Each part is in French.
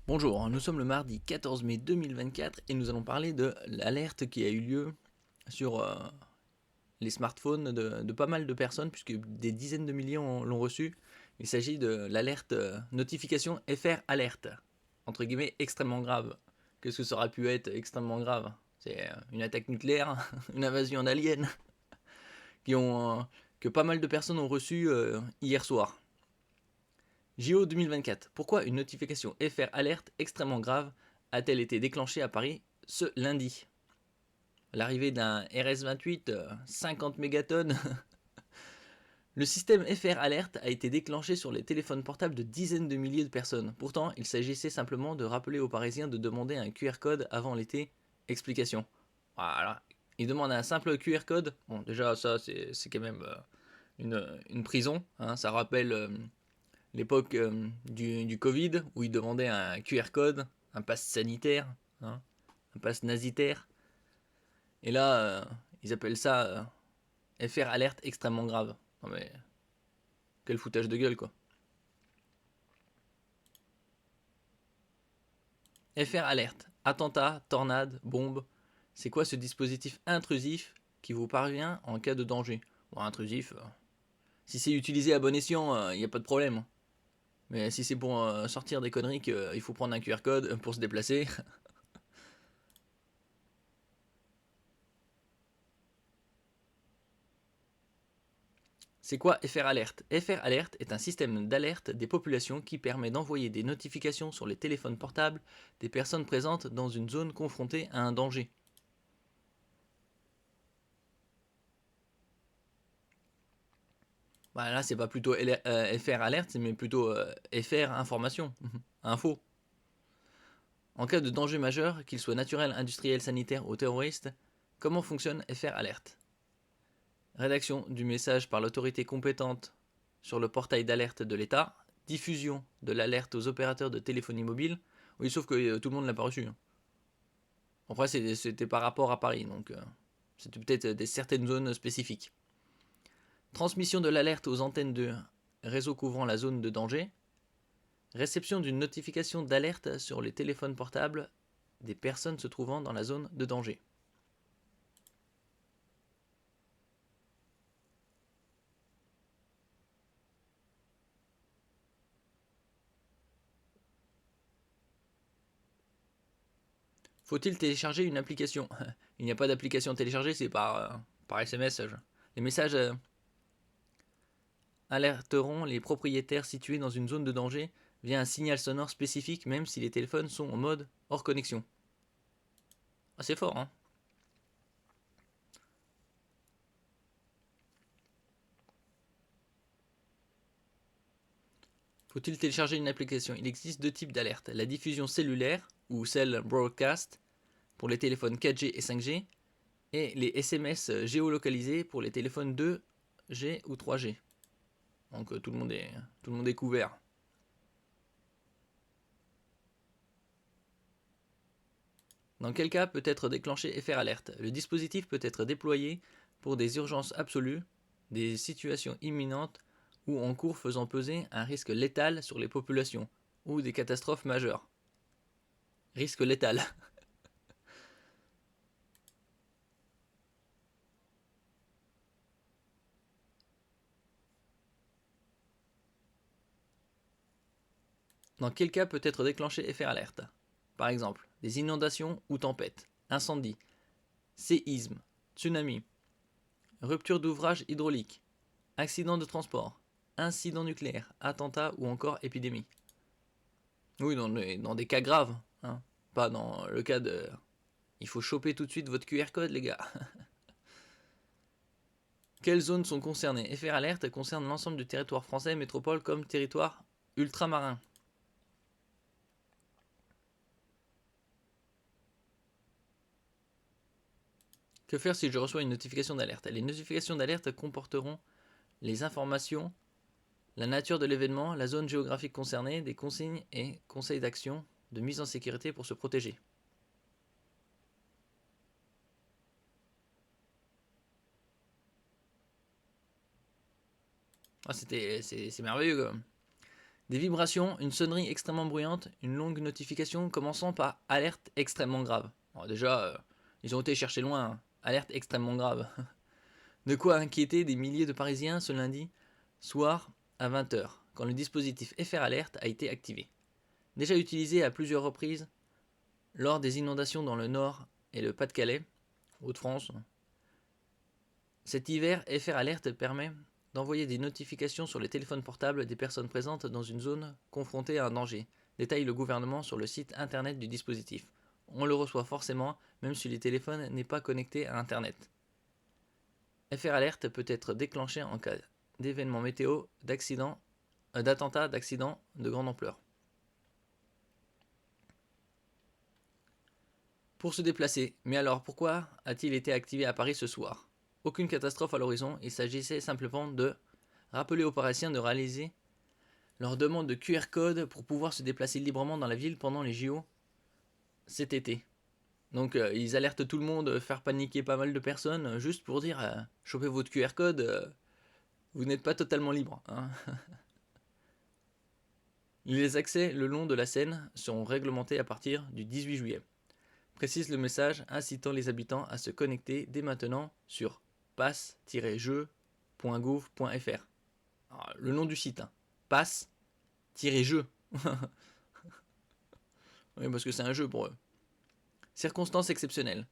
Bonjour, nous sommes le mardi 14 mai 2024 et nous allons parler de l'alerte qui a eu lieu sur les smartphones de pas mal de personnes puisque des dizaines de millions l'ont reçu. Il s'agit de l'alerte notification FR alerte, entre guillemets extrêmement grave. Qu'est-ce que ça aurait pu être extrêmement grave? C'est une attaque nucléaire, une invasion d'aliens que pas mal de personnes ont reçu hier soir. JO 2024. Pourquoi une notification FR alerte extrêmement grave a-t-elle été déclenchée à Paris ce lundi? L'arrivée d'un RS-28 50 mégatonnes. Le système FR alerte a été déclenché sur les téléphones portables de dizaines de milliers de personnes. Pourtant, il s'agissait simplement de rappeler aux Parisiens de demander un QR code avant l'été. Explication. Voilà. Ils demandent un simple QR code. Bon, déjà, ça, c'est quand même une prison. Hein. Ça rappelle l'époque du Covid, où ils demandaient un QR code, un pass sanitaire, hein, un pass nasitaire. Et là, ils appellent ça FR alerte extrêmement grave. Non mais, quel foutage de gueule, quoi. FR alerte, attentat, tornade, bombe. C'est quoi ce dispositif intrusif qui vous parvient en cas de danger? Bon, intrusif, si c'est utilisé à bon escient, il n'y a pas de problème. Mais si c'est pour sortir des conneries qu'il faut prendre un QR code pour se déplacer, c'est quoi FR Alert? FR Alert est un système d'alerte des populations qui permet d'envoyer des notifications sur les téléphones portables des personnes présentes dans une zone confrontée à un danger. Bah là, c'est pas plutôt FR Alert, mais plutôt FR Information, Info. En cas de danger majeur, qu'il soit naturel, industriel, sanitaire ou terroriste, comment fonctionne FR Alert? Rédaction du message par l'autorité compétente sur le portail d'alerte de l'État, diffusion de l'alerte aux opérateurs de téléphonie mobile. Oui, sauf que tout le monde ne l'a pas reçu. Après, c'était par rapport à Paris, donc c'était peut-être des certaines zones spécifiques. Transmission de l'alerte aux antennes de réseau couvrant la zone de danger. Réception d'une notification d'alerte sur les téléphones portables des personnes se trouvant dans la zone de danger. Faut-il télécharger une application? Il n'y a pas d'application téléchargée, c'est par SMS. Les messages alerteront les propriétaires situés dans une zone de danger via un signal sonore spécifique même si les téléphones sont en mode hors connexion. Ah, c'est fort, hein. Faut-il télécharger une application? Il existe deux types d'alertes. La diffusion cellulaire, ou celle broadcast, pour les téléphones 4G et 5G, et les SMS géolocalisés pour les téléphones 2G ou 3G. Donc tout le monde est couvert. Dans quel cas peut être déclenché FR Alert? Le dispositif peut être déployé pour des urgences absolues, des situations imminentes ou en cours faisant peser un risque létal sur les populations, ou des catastrophes majeures. Risque létal. Dans quel cas peut être déclenché FR Alert? Par exemple, des inondations ou tempêtes, incendies, séismes, tsunamis, rupture d'ouvrage hydraulique, accident de transport, incident nucléaire, attentat ou encore épidémie. Oui, dans des cas graves, hein. Pas dans le cas de... Il faut choper tout de suite votre QR code, les gars. Quelles zones sont concernées? FR Alert concerne l'ensemble du territoire français, métropole comme territoire ultramarin. Que faire si je reçois une notification d'alerte? Les notifications d'alerte comporteront les informations, la nature de l'événement, la zone géographique concernée, des consignes et conseils d'action de mise en sécurité pour se protéger. Ah, c'est merveilleux quand même. Des vibrations, une sonnerie extrêmement bruyante, une longue notification commençant par alerte extrêmement grave. Alors déjà, ils ont été chercher loin, hein. Alerte extrêmement grave. De quoi inquiéter des milliers de Parisiens ce lundi soir à 20h, quand le dispositif FR Alert a été activé. Déjà utilisé à plusieurs reprises lors des inondations dans le Nord et le Pas-de-Calais, Hauts-de-France. Cet hiver, FR Alert permet d'envoyer des notifications sur les téléphones portables des personnes présentes dans une zone confrontée à un danger, détaille le gouvernement sur le site internet du dispositif. On le reçoit forcément, même si le téléphone n'est pas connecté à internet. FR Alert peut être déclenché en cas d'événements météo, d'attentats, d'accidents de grande ampleur. Pour se déplacer, mais alors pourquoi a-t-il été activé à Paris ce soir ? Aucune catastrophe à l'horizon, il s'agissait simplement de rappeler aux Parisiens de réaliser leur demande de QR code pour pouvoir se déplacer librement dans la ville pendant les JO cet été. Donc ils alertent tout le monde, faire paniquer pas mal de personnes, juste pour dire chopez votre QR code, vous n'êtes pas totalement libre. Hein. Les accès le long de la Seine seront réglementés à partir du 18 juillet. Précise le message incitant les habitants à se connecter dès maintenant sur passe-jeu.gouv.fr. Le nom du site, hein. Passe-jeu. Oui, parce que c'est un jeu pour eux. Circonstances exceptionnelles.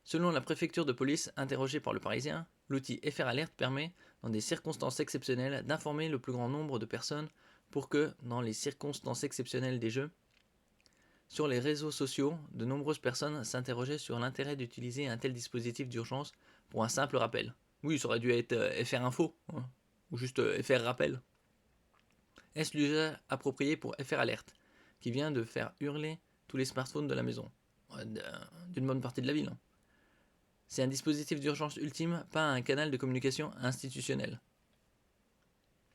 Selon la préfecture de police interrogée par le Parisien, l'outil FR Alert permet, dans des circonstances exceptionnelles, d'informer le plus grand nombre de personnes pour que, dans les circonstances exceptionnelles des jeux, sur les réseaux sociaux, de nombreuses personnes s'interrogeaient sur l'intérêt d'utiliser un tel dispositif d'urgence pour un simple rappel. Oui, ça aurait dû être FR Info, hein, ou juste FR Rappel. Est-ce l'usage approprié pour FR Alert, qui vient de faire hurler tous les smartphones de la maison, d'une bonne partie de la ville. C'est un dispositif d'urgence ultime, pas un canal de communication institutionnel.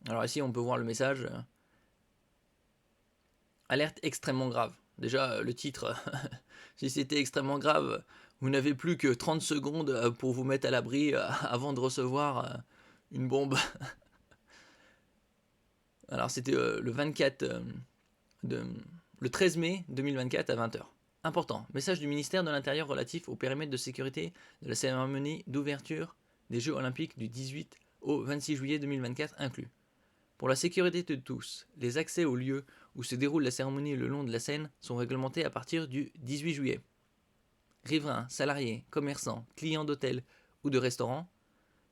Alors ici, on peut voir le message. Alerte extrêmement grave. Déjà, le titre, si c'était extrêmement grave, vous n'avez plus que 30 secondes pour vous mettre à l'abri avant de recevoir une bombe. Alors c'était le 13 mai 2024 à 20h. Important, message du ministère de l'Intérieur relatif au périmètre de sécurité de la cérémonie d'ouverture des Jeux Olympiques du 18 au 26 juillet 2024 inclus. Pour la sécurité de tous, les accès aux lieux où se déroule la cérémonie le long de la Seine sont réglementés à partir du 18 juillet. Riverains, salariés, commerçants, clients d'hôtels ou de restaurants,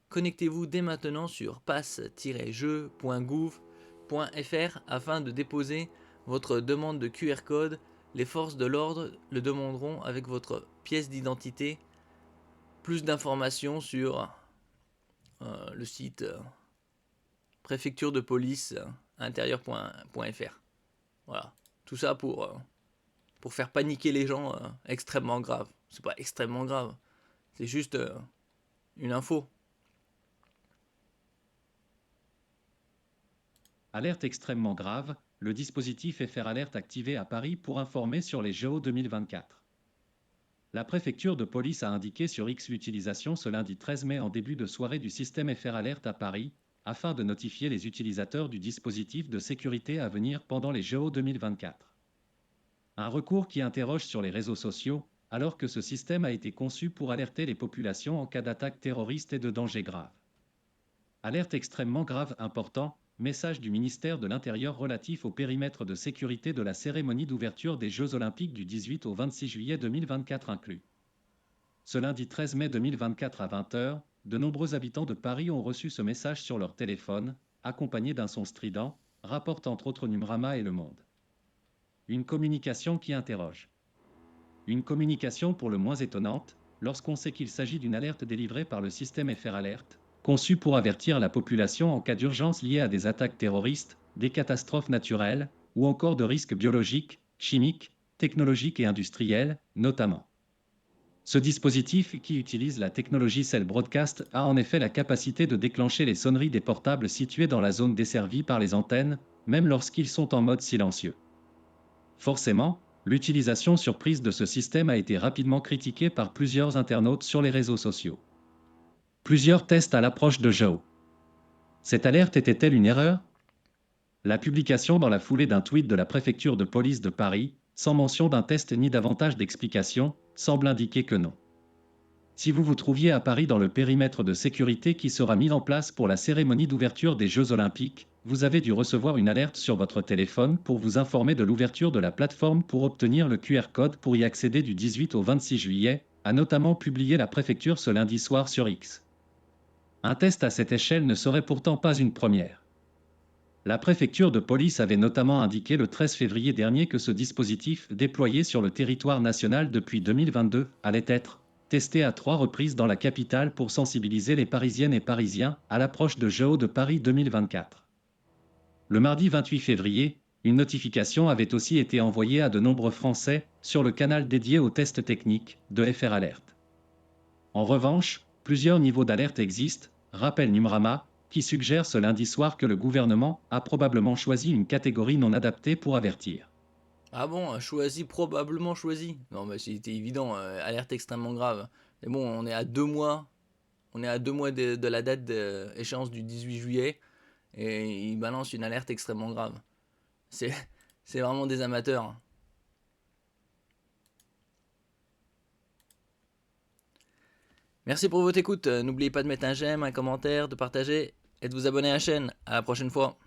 connectez-vous dès maintenant sur passe-jeu.gouv.fr afin de déposer votre demande de QR code. Les forces de l'ordre le demanderont avec votre pièce d'identité. Plus d'informations sur le site préfecture de police intérieur.fr. Voilà, tout ça pour faire paniquer les gens extrêmement grave. C'est pas extrêmement grave, c'est juste une info. Alerte extrêmement grave, le dispositif FR Alert activé à Paris pour informer sur les JO 2024. La préfecture de police a indiqué sur X l'utilisation ce lundi 13 mai en début de soirée du système FR Alert à Paris, afin de notifier les utilisateurs du dispositif de sécurité à venir pendant les JO 2024. Un recours qui interroge sur les réseaux sociaux, alors que ce système a été conçu pour alerter les populations en cas d'attaque terroriste et de danger grave. Alerte extrêmement grave important, message du ministère de l'Intérieur relatif au périmètre de sécurité de la cérémonie d'ouverture des Jeux Olympiques du 18 au 26 juillet 2024 inclus. Ce lundi 13 mai 2024 à 20h, de nombreux habitants de Paris ont reçu ce message sur leur téléphone, accompagné d'un son strident, rapporte entre autres Numrama et Le Monde. Une communication qui interroge. Une communication pour le moins étonnante, lorsqu'on sait qu'il s'agit d'une alerte délivrée par le système FR Alert, conçu pour avertir la population en cas d'urgence liée à des attaques terroristes, des catastrophes naturelles, ou encore de risques biologiques, chimiques, technologiques et industriels, notamment. Ce dispositif, qui utilise la technologie Cell Broadcast, a en effet la capacité de déclencher les sonneries des portables situés dans la zone desservie par les antennes, même lorsqu'ils sont en mode silencieux. Forcément, l'utilisation surprise de ce système a été rapidement critiquée par plusieurs internautes sur les réseaux sociaux. Plusieurs tests à l'approche de JO. Cette alerte était-elle une erreur ? La publication dans la foulée d'un tweet de la préfecture de police de Paris, sans mention d'un test ni davantage d'explications, semble indiquer que non. Si vous vous trouviez à Paris dans le périmètre de sécurité qui sera mis en place pour la cérémonie d'ouverture des Jeux Olympiques, vous avez dû recevoir une alerte sur votre téléphone pour vous informer de l'ouverture de la plateforme pour obtenir le QR code pour y accéder du 18 au 26 juillet, a notamment publié la préfecture ce lundi soir sur X. Un test à cette échelle ne serait pourtant pas une première. La préfecture de police avait notamment indiqué le 13 février dernier que ce dispositif, déployé sur le territoire national depuis 2022, allait être testé à 3 reprises dans la capitale pour sensibiliser les Parisiennes et Parisiens à l'approche de JO de Paris 2024. Le mardi 28 février, une notification avait aussi été envoyée à de nombreux Français sur le canal dédié aux tests techniques de FR Alert. En revanche, plusieurs niveaux d'alerte existent, rappelle Numrama, qui suggère ce lundi soir que le gouvernement a probablement choisi une catégorie non adaptée pour avertir. Ah bon, choisi, probablement choisi. Non, mais c'était évident, alerte extrêmement grave. Mais bon, on est à 2 mois de la date d'échéance du 18 juillet, et ils balancent une alerte extrêmement grave. C'est, c'est vraiment des amateurs. Merci pour votre écoute. N'oubliez pas de mettre un j'aime, un commentaire, de partager et de vous abonner à la chaîne. À la prochaine fois.